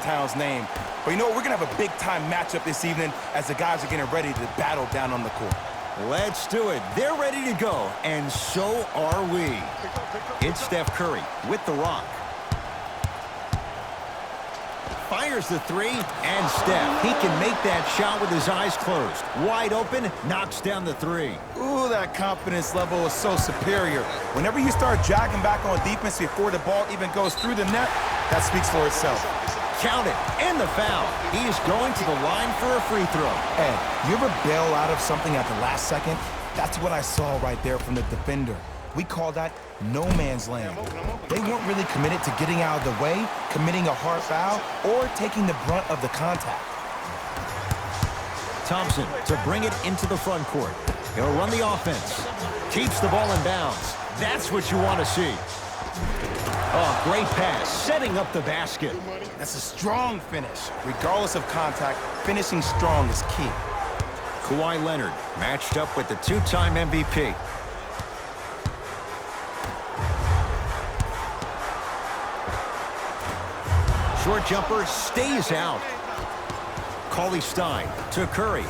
hometown's name. But you know what? We're going to have a big-time matchup this evening as the guys are getting ready to battle down on the court. Let's do it. They're ready to go, and so are we. It's Steph Curry with the rock. Fires the three, and Steph. He can make that shot with his eyes closed. Wide open, knocks down the three. Ooh, that confidence level is so superior. Whenever you start jogging back on defense before the ball even goes through the net, that speaks for itself. Count it, and the foul. He's going to the line for a free throw. Ed, you ever bail out of something at the last second? That's what I saw right there from the defender. We call that no man's land. They weren't really committed to getting out of the way, committing a hard foul, or taking the brunt of the contact. Thompson to bring it into the front court. He'll run the offense. Keeps the ball in bounds. That's what you want to see. Oh, great pass, setting up the basket. That's a strong finish. Regardless of contact, finishing strong is key. Kawhi Leonard matched up with the two-time MVP. Short jumper stays out. Cauley Stein to Curry.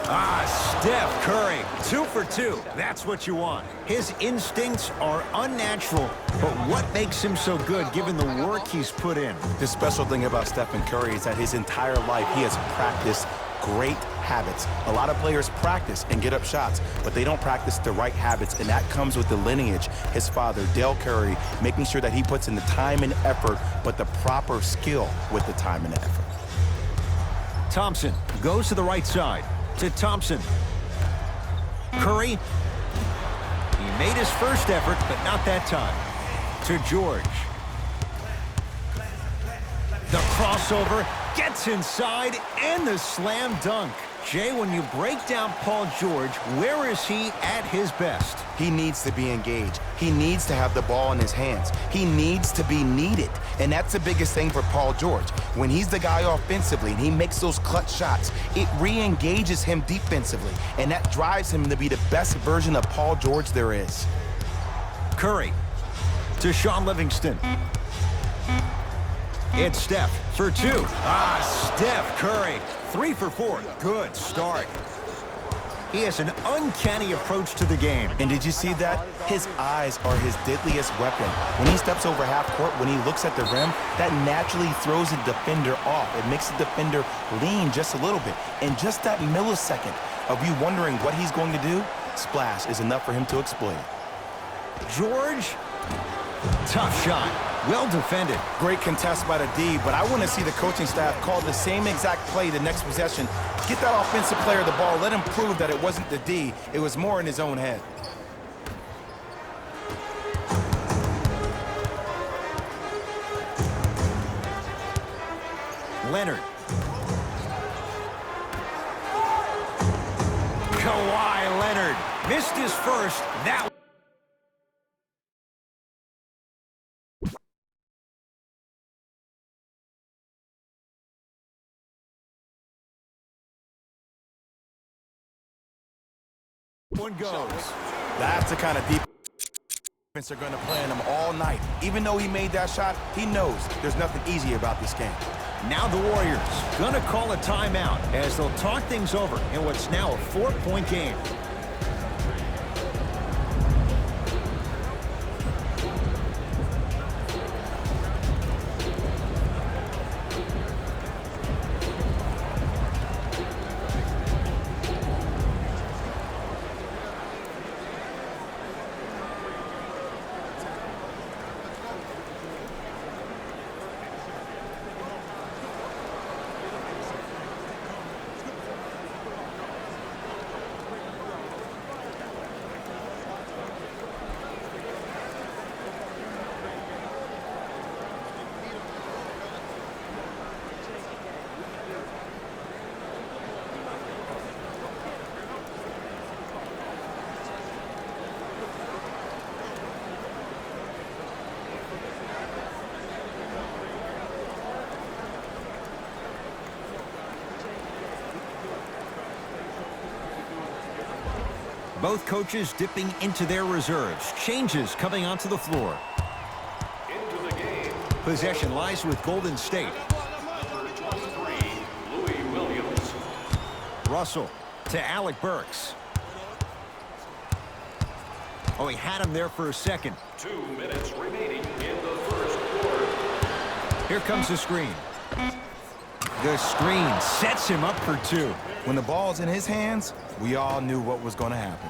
Steph Curry, 2 for 2. That's what you want. His instincts are unnatural, but what makes him so good given the work he's put in? The special thing about Stephen Curry is that his entire life he has practiced great habits. A lot of players practice and get up shots, but they don't practice the right habits, and that comes with the lineage. His father, Dale Curry, making sure that he puts in the time and effort, but the proper skill with the time and effort. Thompson goes to the right side. To Thompson. Curry. He made his first effort, but not that time. To George. The crossover gets inside, and the slam dunk. Jay, when you break down Paul George, where is he at his best? He needs to be engaged. He needs to have the ball in his hands. He needs to be needed. And that's the biggest thing for Paul George. When he's the guy offensively and he makes those clutch shots, it re-engages him defensively. And that drives him to be the best version of Paul George there is. Curry to Shaun Livingston. It's Steph for 2. Steph Curry, 3 for 4. Good start. He has an uncanny approach to the game. And did you see that? His eyes are his deadliest weapon. When he steps over half court, when he looks at the rim, that naturally throws the defender off. It makes the defender lean just a little bit. And just that millisecond of you wondering what he's going to do, splash is enough for him to exploit it. George, tough shot. Well defended. Great contest by the D, but I want to see the coaching staff call the same exact play the next possession. Get that offensive player the ball. Let him prove that it wasn't the D. It was more in his own head. Leonard. Kawhi Leonard missed his first. That one goes. That's the kind of defense they're going to play on him all night. Even though he made that shot, he knows there's nothing easy about this game. Now the Warriors going to call a timeout as they'll talk things over in what's now a 4-point game. Both coaches dipping into their reserves. Changes coming onto the floor. Possession lies with Golden State. Russell to Alec Burks. Oh, he had him there for a second. 2 minutes remaining in the first quarter. Here comes the screen. The screen sets him up for 2. When the ball's in his hands, we all knew what was going to happen.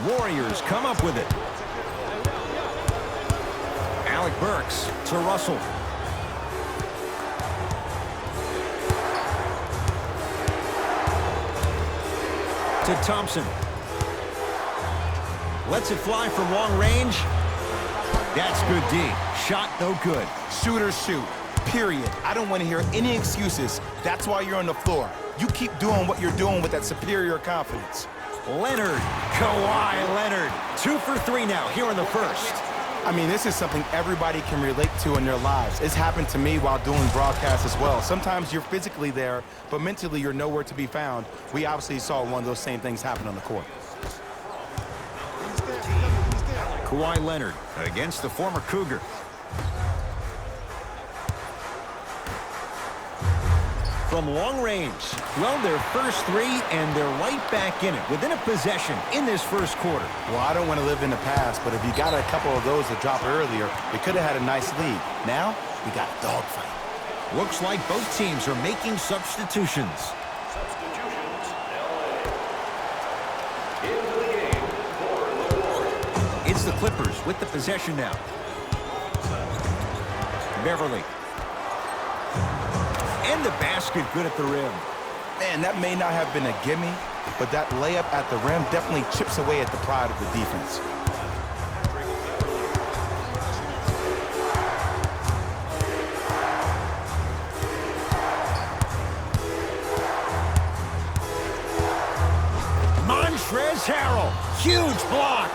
Warriors come up with it. Alec Burks to Russell. To Thompson. Lets it fly from long range. That's good D. Shot no good. Shooters shoot, period. I don't want to hear any excuses. That's why you're on the floor. You keep doing what you're doing with that superior confidence. Leonard. Kawhi Leonard. 2 for 3 now here in the first. I mean, this is something everybody can relate to in their lives. It's happened to me while doing broadcasts as well. Sometimes you're physically there, but mentally you're nowhere to be found. We obviously saw one of those same things happen on the court. Kawhi Leonard against the former Cougar. From long range, well, their first 3, and they're right back in it within a possession in this first quarter. Well, I don't want to live in the past, but if you got a couple of those to drop earlier, we could have had a nice lead. Now, we got a dogfight. Looks like both teams are making substitutions. Substitutions, LA. Into the game for the Warriors. It's the Clippers with the possession now. Beverly. And the basket good at the rim. Man, that may not have been a gimme, but that layup at the rim definitely chips away at the pride of the defense. Montrezl Harrell, huge block.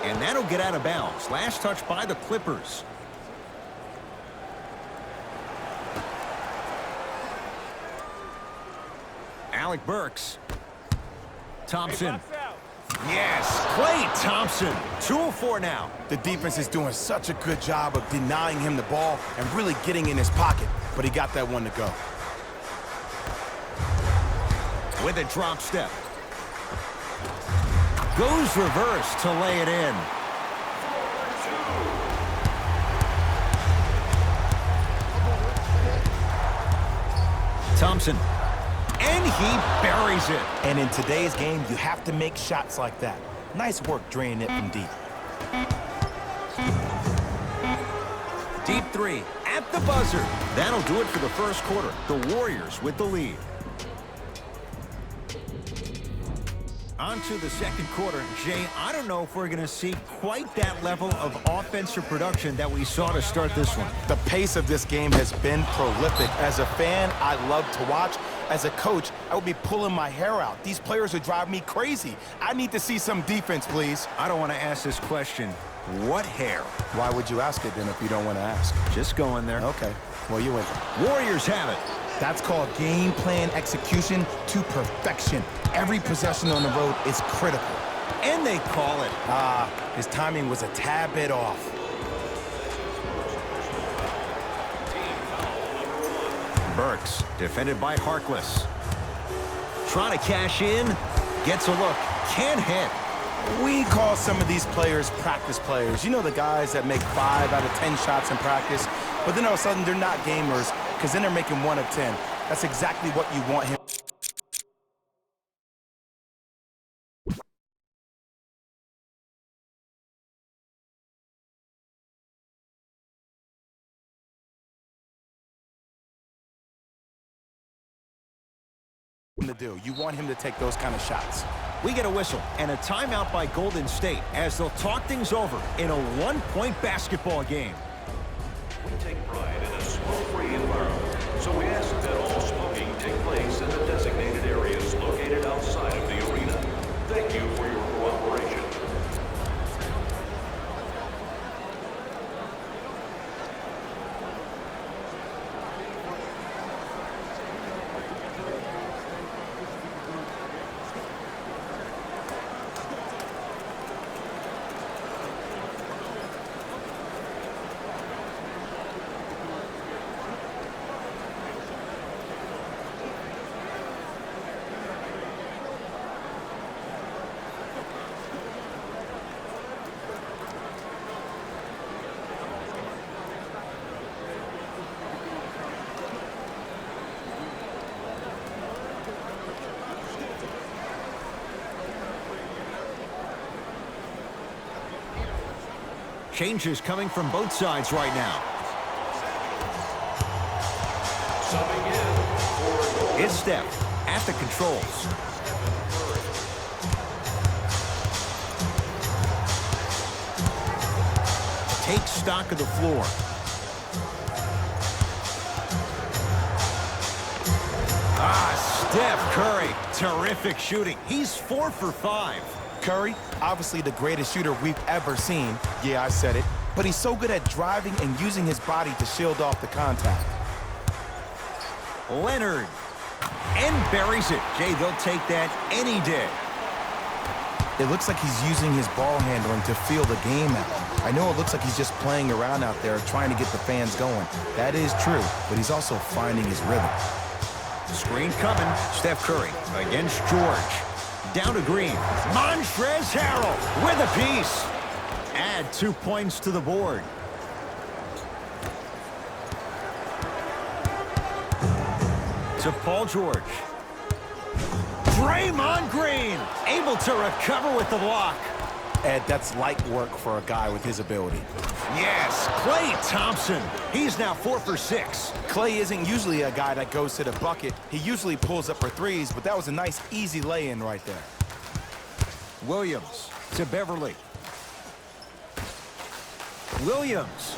And that'll get out of bounds. Last touch by the Clippers. Alec Burks. Thompson. Yes, Klay Thompson. 2 of 4 now. The defense is doing such a good job of denying him the ball and really getting in his pocket, but he got that one to go. With a drop step. Goes reverse to lay it in. Thompson. And he buries it. And in today's game, you have to make shots like that. Nice work draining it from deep. Deep 3 at the buzzer. That'll do it for the first quarter. The Warriors with the lead. On to the second quarter. Jay, I don't know if we're going to see quite that level of offensive production that we saw to start this one. The pace of this game has been prolific. As a fan, I love to watch. As a coach, I would be pulling my hair out. These players would drive me crazy. I need to see some defense, please. I don't want to ask this question. What hair? Why would you ask it then if you don't want to ask? Just going there. Okay. Well, you win. Warriors have it. That's called game plan execution to perfection. Every possession on the road is critical. And they call it. His timing was a tad bit off. Burks, defended by Harkless. Trying to cash in. Gets a look. Can't hit. We call some of these players practice players. You know, the guys that make 5 out of 10 shots in practice, but then all of a sudden they're not gamers because then they're making 1 of 10. That's exactly what you want him to do. You want him to take those kind of shots. We get a whistle and a timeout by Golden State as they'll talk things over in a 1-point basketball game. We take pride in a smoke-free environment, so we ask that all smoking take place in the designated areas located outside of the arena. Thank you for your cooperation. Changes coming from both sides right now. Subbing in for It's Steph at the controls. Take stock of the floor. Steph Curry, terrific shooting. He's 4 for 5. Curry, obviously the greatest shooter we've ever seen. Yeah, I said it. But he's so good at driving and using his body to shield off the contact. Leonard. And buries it. Jay, they'll take that any day. It looks like he's using his ball handling to feel the game out. I know it looks like he's just playing around out there trying to get the fans going. That is true, but he's also finding his rhythm. Screen coming. Steph Curry against George. Down to Green. Montrezl Harrell with a piece. Add 2 points to the board. To Paul George. Draymond Green able to recover with the block. Ed, that's light work for a guy with his ability. Yes, Klay Thompson. He's now 4 for 6. Klay isn't usually a guy that goes to the bucket. He usually pulls up for threes, but that was a nice, easy lay-in right there. Williams to Beverly. Williams.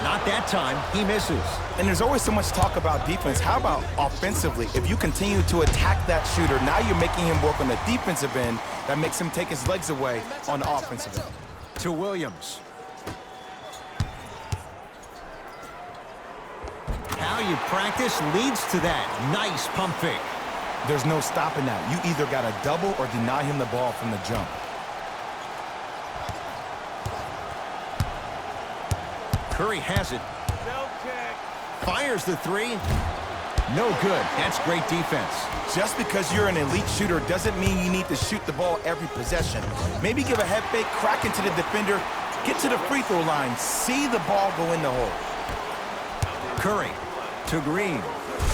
Not that time. He misses. And there's always so much talk about defense. How about offensively? If you continue to attack that shooter, now you're making him work on the defensive end. That makes him take his legs away on the offensive end. To Williams. How you practice leads to that. Nice pump fake. There's no stopping that. You either got to double or deny him the ball from the jump. Curry has it. Fires the three. No good. That's great defense. Just because you're an elite shooter doesn't mean you need to shoot the ball every possession. Maybe give a head fake, crack into the defender, get to the free throw line, see the ball go in the hole. Curry to Green.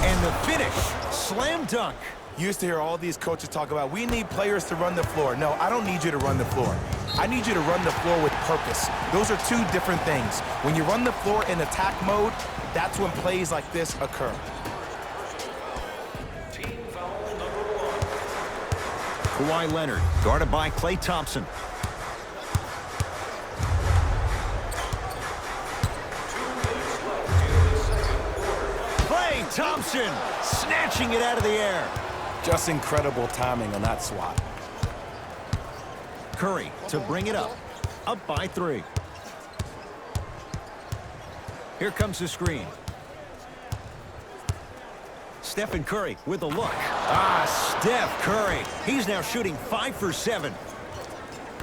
And the finish. Slam dunk. You used to hear all these coaches talk about, we need players to run the floor. No, I don't need you to run the floor. I need you to run the floor with purpose. Those are two different things. When you run the floor in attack mode, that's when plays like this occur. team foul number 1. Kawhi Leonard, guarded by Klay Thompson. Klay Thompson snatching it out of the air. Just incredible timing on that swat. Curry to bring it up. Up by 3. Here comes the screen. Stephen Curry with a look. Steph Curry. He's now shooting 5 for 7.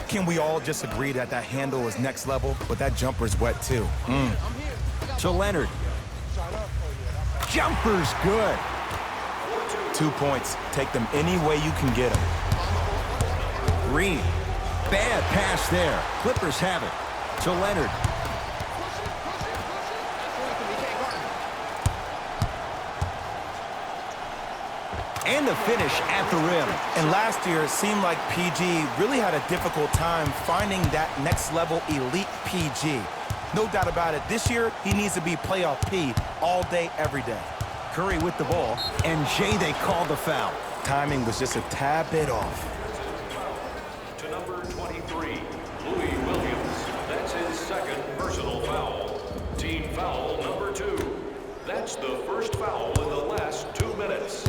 Can we all just agree that that handle is next level, but that jumper's wet too? To Leonard. Jumper's good. 2 points. Take them any way you can get them. Green. Bad pass there. Clippers have it. To Leonard. And the finish at the rim. And last year, it seemed like PG really had a difficult time finding that next level elite PG. No doubt about it. This year, he needs to be playoff P all day, every day. Curry with the ball. And Jay, they call the foul. Timing was just a tad bit off. To number 23, Louis Williams. That's his second personal foul. Team foul number 2. That's the first foul in the last 2 minutes.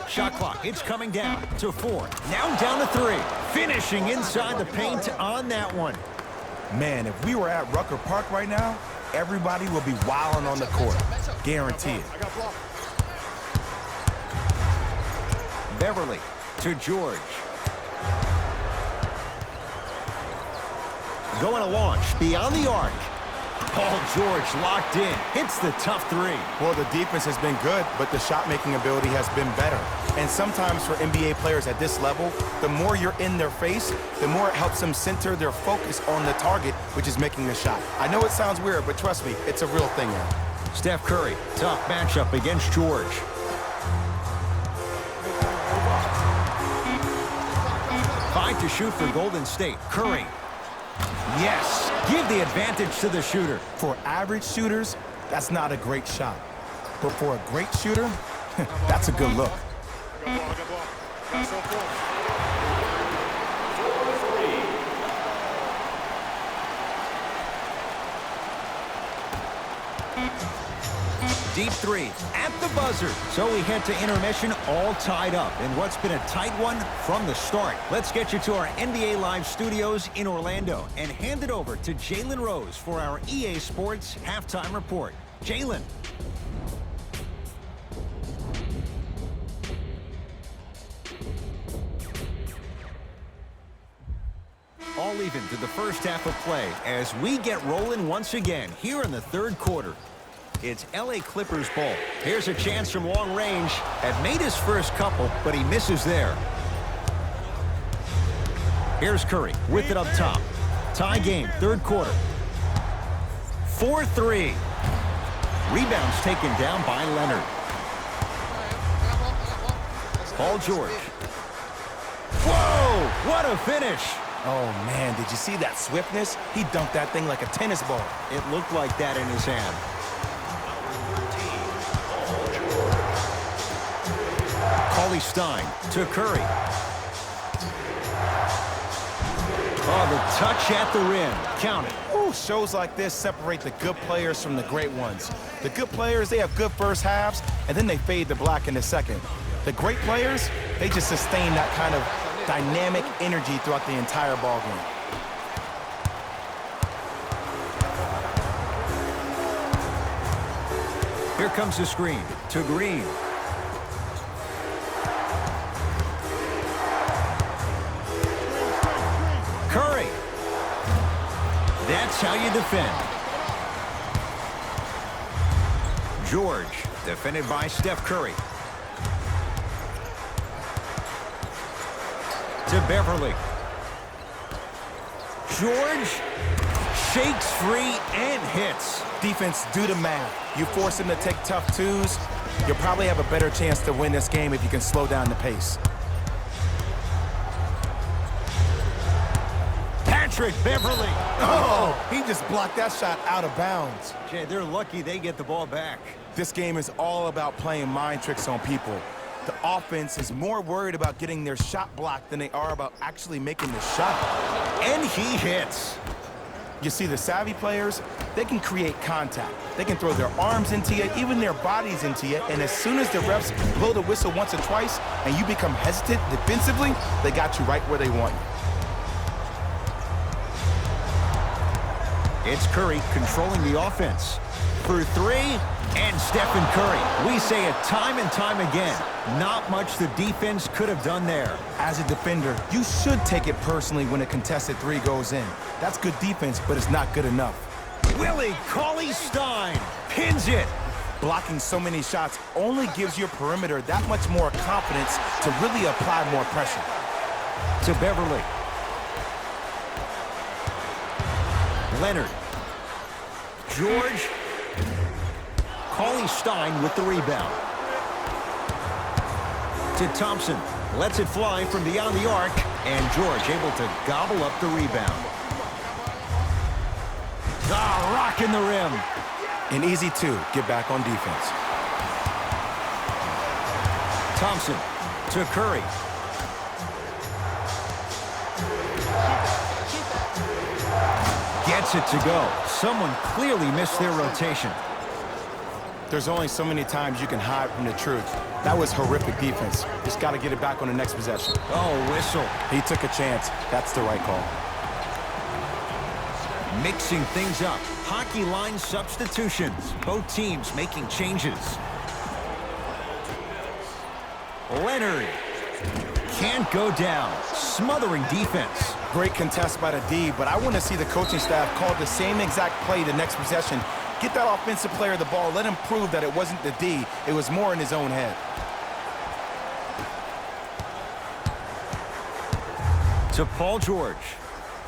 Shot clock, it's coming down to 4. Now down to 3. Finishing inside the paint on that one. Man, if we were at Rucker Park right now, everybody would be wilding on the court. Guarantee it. Beverly to George. Going to launch beyond the arc. Paul George locked in. Hits the tough 3. Well, the defense has been good, but the shot-making ability has been better. And sometimes for NBA players at this level, the more you're in their face, the more it helps them center their focus on the target, which is making the shot. I know it sounds weird, but trust me, it's a real thing now. Steph Curry, tough matchup against George. Right to shoot for Golden State. Curry. Yes, give the advantage to the shooter. For average shooters, that's not a great shot. But for a great shooter, that's a good look. Deep three at the buzzer. So we head to intermission all tied up in what's been a tight one from the start. Let's get you to our NBA Live studios in Orlando and hand it over to Jalen Rose for our EA Sports halftime report. Jalen. All even to the first half of play as we get rolling once again here in the third quarter. It's LA Clippers ball. Here's a chance from long range. Had made his first couple, but he misses there. Here's Curry with it up top. Tie game, third quarter. 4-3. Rebounds taken down by Leonard. Paul George. Whoa, what a finish. Oh, man, did you see that swiftness? He dunked that thing like a tennis ball. It looked like that in his hand. Stein to Curry. Oh, the touch at the rim. Count it. Ooh, shows like this separate the good players from the great ones. The good players, they have good first halves, and then they fade to black in the second. The great players, they just sustain that kind of dynamic energy throughout the entire ball game. Here comes the screen to Green. Curry. That's how you defend. George, defended by Steph Curry. To Beverly. George shakes free and hits. Defense, do the math. You force him to take tough twos, you'll probably have a better chance to win this game if you can slow down the pace. Patrick Beverly. Oh, he just blocked that shot out of bounds. Jay, they're lucky they get the ball back. This game is all about playing mind tricks on people. The offense is more worried about getting their shot blocked than they are about actually making the shot. And he hits. You see, the savvy players, they can create contact. They can throw their arms into you, even their bodies into you, and as soon as the refs blow the whistle once or twice and you become hesitant defensively, they got you right where they want you. It's Curry controlling the offense. For three, and Stephen Curry. We say it time and time again. Not much the defense could have done there. As a defender, you should take it personally when a contested three goes in. That's good defense, but it's not good enough. Willie Cauley-Stein pins it. Blocking so many shots only gives your perimeter that much more confidence to really apply more pressure. To Beverly. Leonard. George. Cauley-Stein with the rebound. To Thompson. Lets it fly from beyond the arc. And George able to gobble up the rebound. Ah, rocking the rim. An easy two. Get back on defense. Thompson to Curry. Gets it to go. Someone clearly missed their rotation. There's only so many times you can hide from the truth. That was horrific defense. Just got to get it back on the next possession. Oh, whistle. He took a chance. That's the right call. Mixing things up. Hockey line substitutions. Both teams making changes. Leonard can't go down. Smothering defense. Great contest by the D, but I want to see the coaching staff call the same exact play the next possession. Get that offensive player the ball. Let him prove that it wasn't the D. It was more in his own head. To Paul George.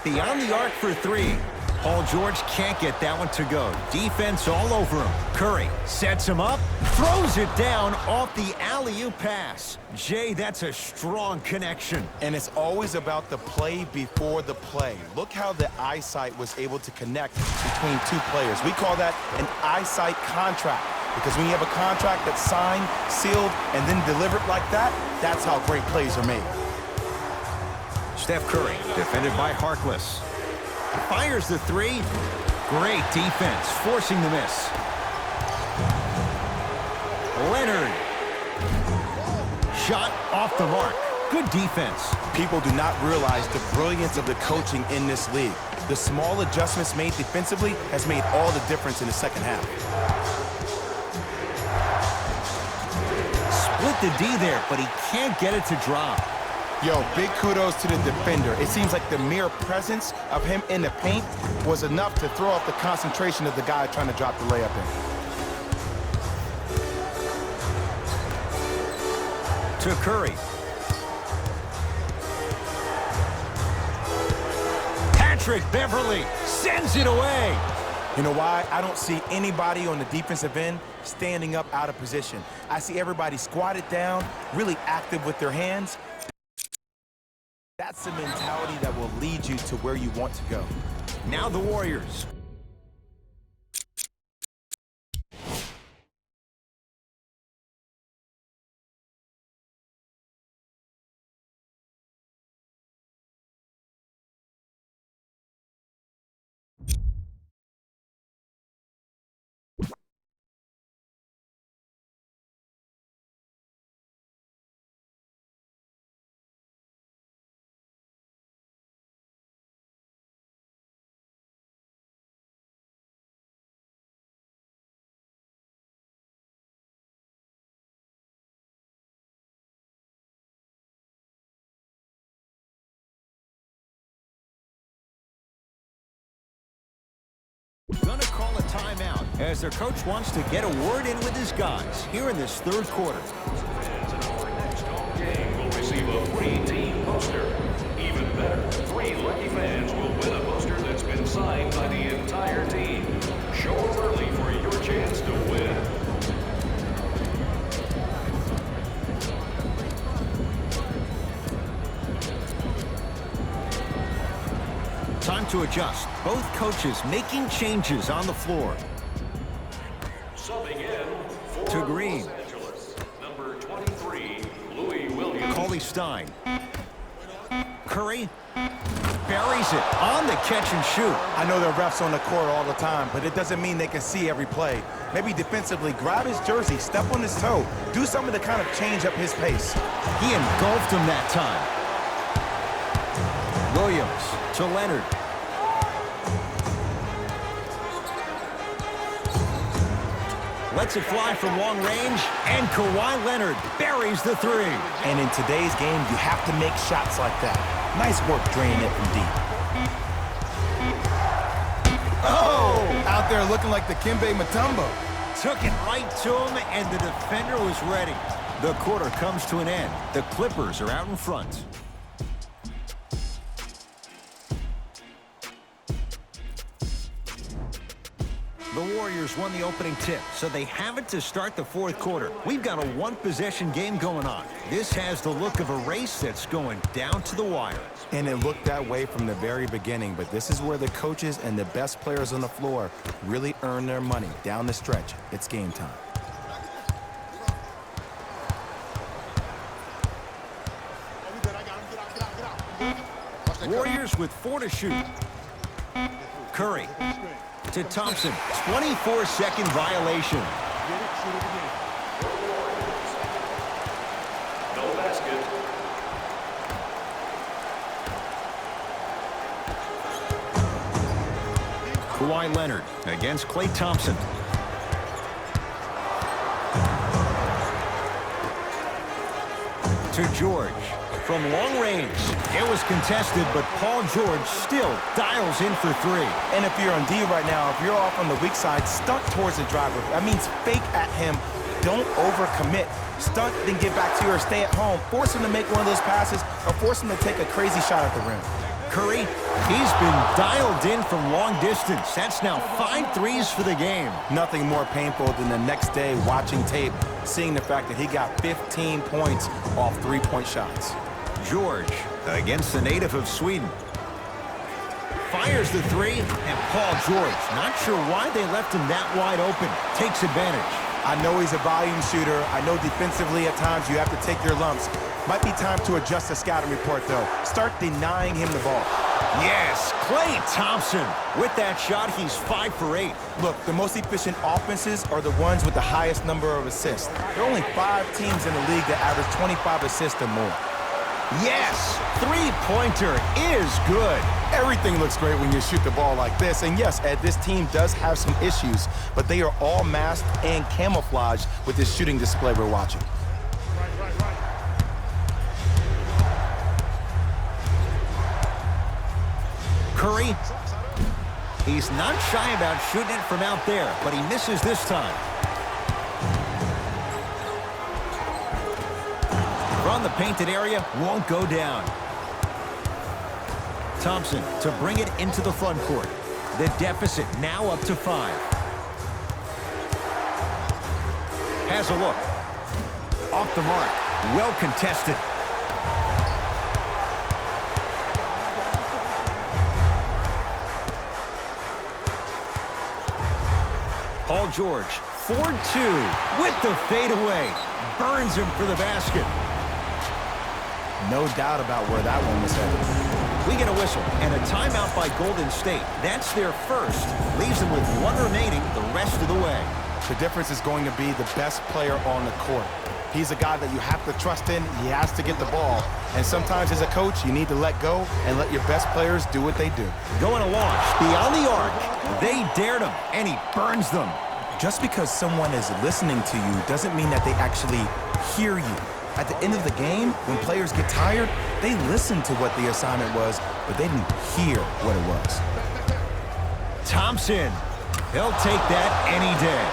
Beyond the arc for three. Paul George can't get that one to go. Defense all over him. Curry sets him up, throws it down off the alley-oop pass. Jay, that's a strong connection. And it's always about the play before the play. Look how the eyesight was able to connect between two players. We call that an eyesight contract, because when you have a contract that's signed, sealed, and then delivered like that, that's how great plays are made. Steph Curry, defended by Harkless. Fires the three. Great defense, forcing the miss. Leonard. Shot off the mark. Good defense. People do not realize the brilliance of the coaching in this league. The small adjustments made defensively has made all the difference in the second half. Split the D there, but he can't get it to drop. Yo, big kudos to the defender. It seems like the mere presence of him in the paint was enough to throw off the concentration of the guy trying to drop the layup in. To Curry. Patrick Beverly sends it away. You know why? I don't see anybody on the defensive end standing up out of position. I see everybody squatted down, really active with their hands. That's the mentality that will lead you to where you want to go. Now the Warriors. Gonna call a timeout as their coach wants to get a word in with his guys here in this third quarter. Fans in our next home game will receive a free team poster. Even better, 3 lucky fans will win a poster that's been signed by the entire team. Show up early for your chance to win. Time to adjust. Both coaches making changes on the floor. Subbing in for To Green. Los Angeles, number 23, Louis Williams. Cauley Stein. Curry buries it on the catch and shoot. I know there are refs on the court all the time, but it doesn't mean they can see every play. Maybe defensively, grab his jersey, step on his toe, do something to kind of change up his pace. He engulfed him that time. Williams to Leonard. Lets it fly from long range, and Kawhi Leonard buries the three. And in today's game, you have to make shots like that. Nice work draining it from deep. Oh! Out there looking like the Kimbe Mutombo. Took it right to him, and the defender was ready. The quarter comes to an end. The Clippers are out in front. The Warriors won the opening tip, so they have it to start the fourth quarter. We've got a one-possession game going on. This has the look of a race that's going down to the wire. And it looked that way from the very beginning, but this is where the coaches and the best players on the floor really earn their money. Down the stretch, it's game time. Warriors with 4 to shoot. Curry to Thompson. 24-second violation. No basket. Kawhi Leonard against Klay Thompson. To George. From long range, it was contested, but Paul George still dials in for 3. And if you're on D right now, if you're off on the weak side, stunt towards the driver. That means fake at him. Don't overcommit. Stunt, then get back to you or stay at home. Force him to make one of those passes or force him to take a crazy shot at the rim. Curry, he's been dialed in from long distance. That's now 5 threes for the game. Nothing more painful than the next day watching tape, seeing the fact that he got 15 points off three-point shots. George against the native of Sweden. Fires the three, and Paul George, not sure why they left him that wide open, takes advantage. I know he's a volume shooter. I know defensively at times you have to take your lumps. Might be time to adjust the scouting report, though. Start denying him the ball. Yes, Klay Thompson. With that shot, he's 5 for 8. Look, the most efficient offenses are the ones with the highest number of assists. There are only 5 teams in the league that average 25 assists or more. Yes, three-pointer is good. Everything looks great when you shoot the ball like this. And yes, Ed, this team does have some issues, but they are all masked and camouflaged with this shooting display we're watching. Curry, he's not shy about shooting it from out there, but he misses this time. From the painted area, won't go down. Thompson to bring it into the front court. The deficit now up to 5. Has a look. Off the mark. Well contested. Paul George, 4-2 with the fadeaway. Burns him for the basket. No doubt about where that one was headed. We get a whistle and a timeout by Golden State. That's their first. Leaves them with 1 remaining the rest of the way. The difference is going to be the best player on the court. He's a guy that you have to trust in. He has to get the ball. And sometimes as a coach, you need to let go and let your best players do what they do. Going to launch beyond the arc. They dared him, and he burns them. Just because someone is listening to you doesn't mean that they actually hear you. At the end of the game, when players get tired, they listen to what the assignment was, but they didn't hear what it was. Thompson, he'll take that any day.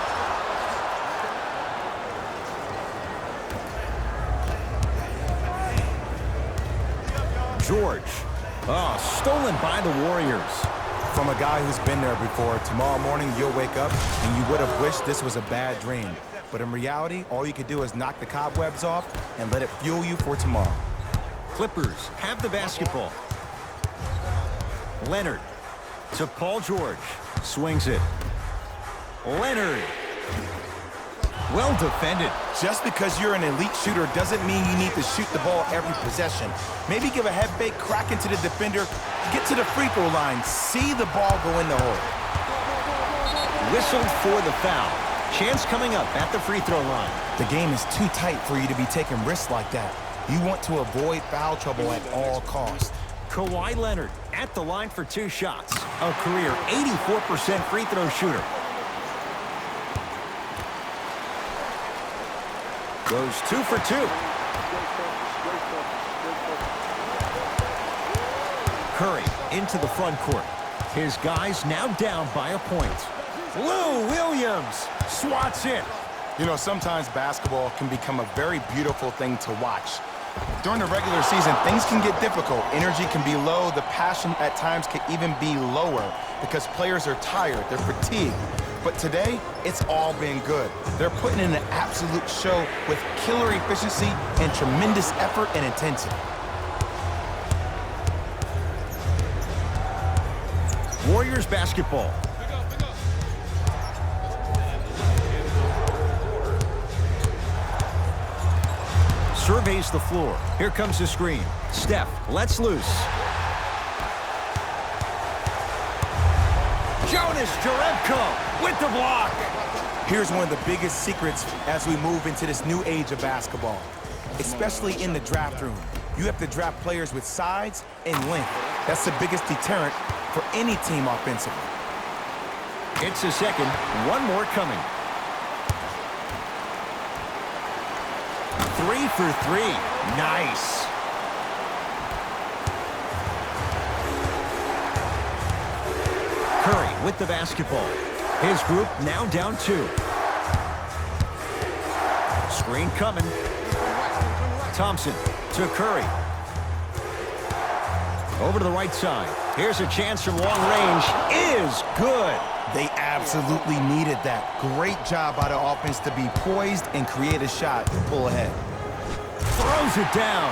George, stolen by the Warriors. From a guy who's been there before, tomorrow morning you'll wake up and you would have wished this was a bad dream. But in reality, all you could do is knock the cobwebs off and let it fuel you for tomorrow. Clippers have the basketball. Leonard to Paul George. Swings it. Leonard. Well defended. Just because you're an elite shooter doesn't mean you need to shoot the ball every possession. Maybe give a head fake, crack into the defender, get to the free throw line, see the ball go in the hole. Whistled for the foul. Chance coming up at the free throw line. The game is too tight for you to be taking risks like that. You want to avoid foul trouble at all costs. Kawhi Leonard at the line for 2 shots. A career 84% free throw shooter. Goes 2 for 2. Curry into the front court. His guys now down by a point. Lou Williams swats it. You know, sometimes basketball can become a very beautiful thing to watch. During the regular season, things can get difficult. Energy can be low. The passion at times can even be lower because players are tired. They're fatigued. But today, it's all been good. They're putting in an absolute show with killer efficiency and tremendous effort and intensity. Warriors basketball. Surveys the floor. Here comes the screen. Steph lets loose. Jonas Jerebko with the block. Here's one of the biggest secrets as we move into this new age of basketball, especially in the draft room. You have to draft players with size and length. That's the biggest deterrent for any team offensively. It's a second. One more coming. 3 for 3. Nice. Curry with the basketball. His group now down 2. Screen coming. Thompson to Curry. Over to the right side. Here's a chance from long range. Is good. They absolutely needed that. Great job by the offense to be poised and create a shot to pull ahead. Throws it down.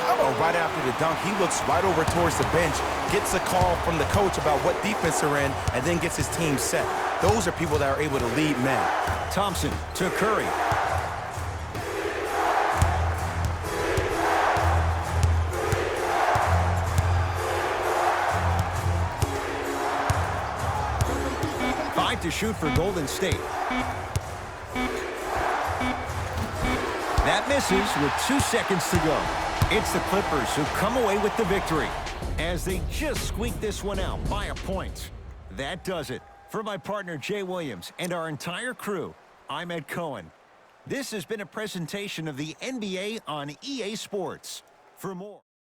How about right after the dunk, he looks right over towards the bench, gets a call from the coach about what defense they're in, and then gets his team set. Those are people that are able to lead men. Thompson to Curry. Five to shoot for Golden State. That misses with 2 seconds to go. It's the Clippers who come away with the victory as they just squeak this one out by a point. That does it. For my partner Jay Williams and our entire crew, I'm Ed Cohen. This has been a presentation of the NBA on EA Sports. For more